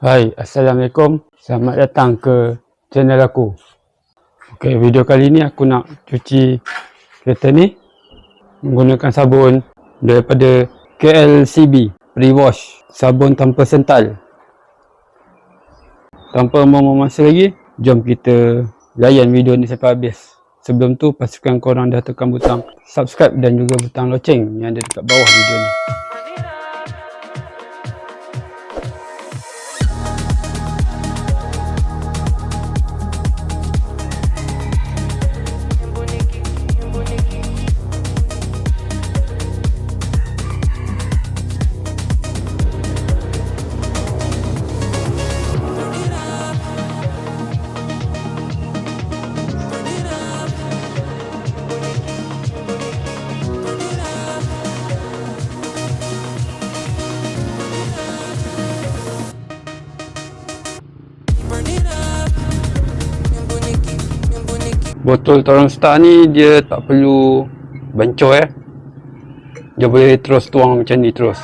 Hai, Assalamualaikum. Selamat datang ke channel aku. Okey, video kali ni aku nak cuci kereta ni menggunakan sabun daripada KLCB Pre-Wash, sabun tanpa sental. Tanpa membuang masa lagi, jom kita layan video ni sampai habis. Sebelum tu, pastikan korang dah tekan butang subscribe dan juga butang loceng yang ada dekat bawah video ni. Botol Torang Star ni dia tak perlu bencor dia boleh terus tuang macam ni terus.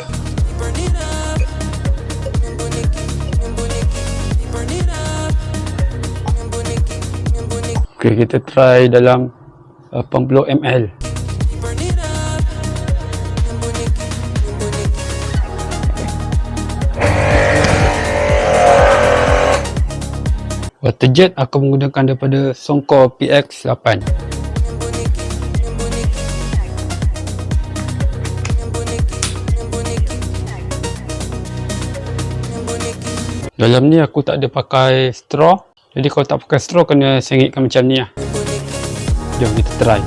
Ok, kita try dalam 80 ml. Waterjet aku menggunakan daripada Songkor PX8. Dalam ni aku tak ada pakai straw. Jadi kalau tak pakai straw kena sengitkan macam ni lah. Jom kita try.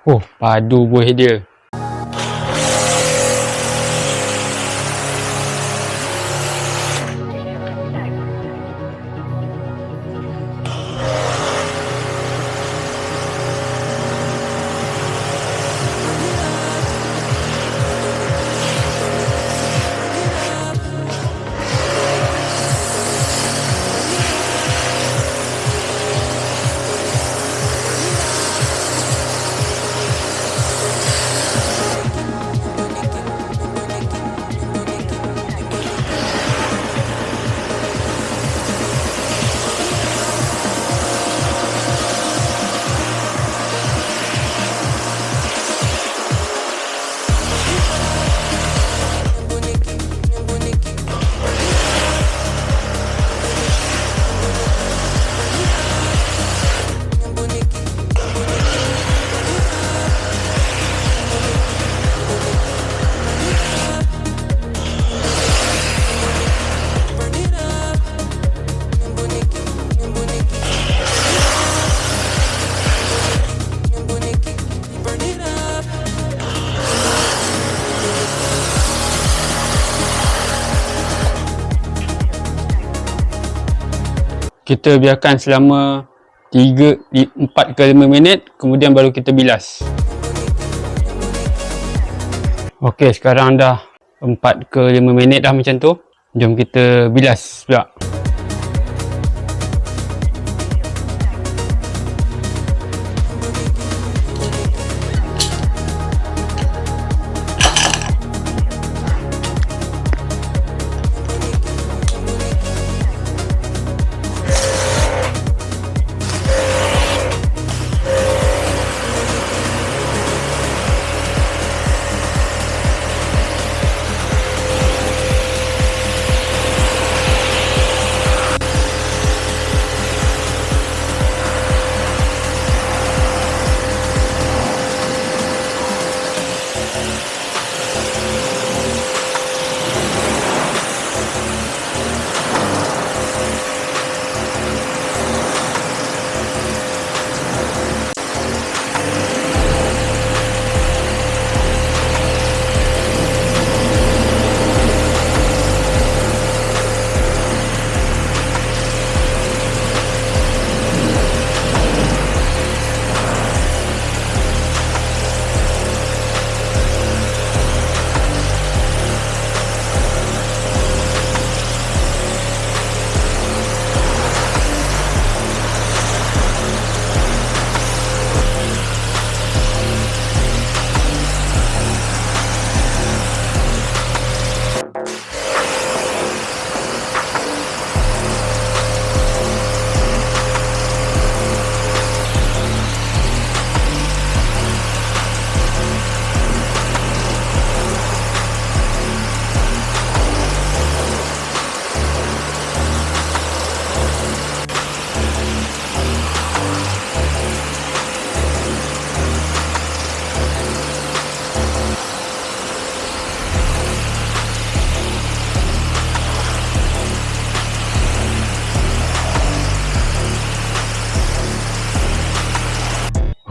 Oh, padu buih dia. Kita biarkan selama 4 ke 5 minit, kemudian baru kita bilas. Ok, sekarang dah 4 ke 5 minit dah macam tu. Jom kita bilas pula.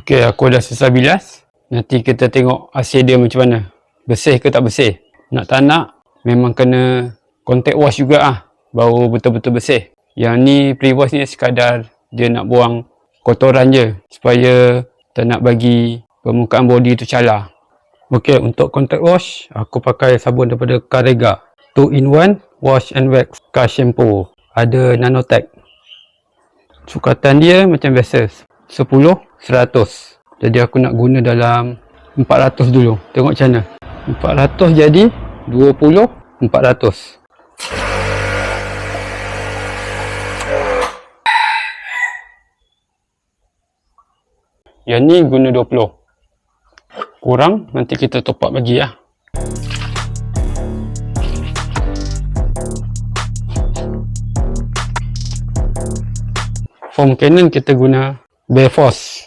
Okey, aku dah selesai bilas. Nanti kita tengok hasil dia macam mana. Bersih ke tak bersih. Nak tak nak, memang kena contact wash juga ah, baru betul-betul bersih. Yang ni pre-wash ni sekadar dia nak buang kotoran je, supaya tak nak bagi permukaan body tu calar. Okey, untuk contact wash, aku pakai sabun daripada Carrega 2-in-1 Wash and Wax Car Shampoo. Ada Nanotech. Sukatan dia macam biasa, 10, 100. Jadi aku nak guna dalam 400 dulu. Tengok macam mana. 400 jadi 20, 400. Yang ni guna 20. Kurang, nanti kita top up lagi lah. Foam cannon kita guna Bare Force.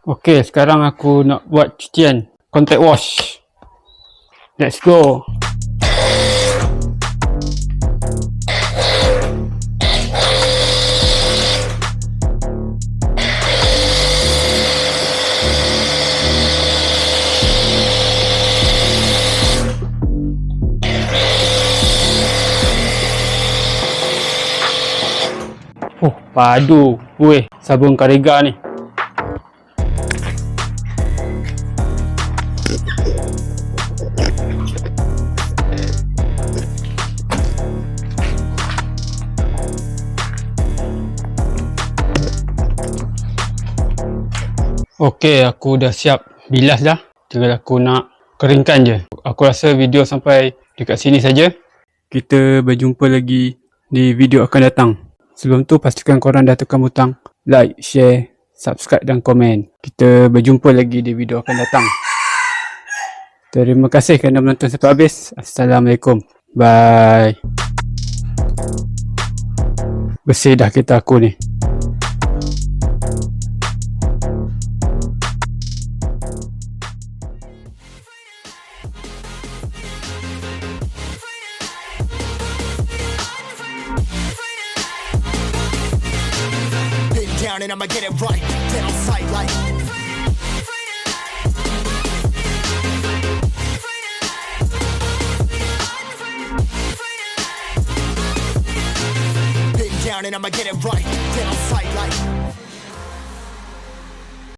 Okey, sekarang aku nak buat cucian contact wash. Let's go. Oh, padu. Weh, sabun Carrega ni. Okey, aku dah siap bilas dah. Tinggal aku nak keringkan je. Aku rasa video sampai dekat sini saja. Kita berjumpa lagi di video akan datang. Sebelum tu pastikan korang dah tekan butang like, share, subscribe dan komen. Kita berjumpa lagi di video akan datang. Terima kasih kerana menonton sampai habis. Assalamualaikum. Bye. Bersih dah kereta aku ni. And I'ma get it right, get on sight like been down and I'ma get it right, get on sight like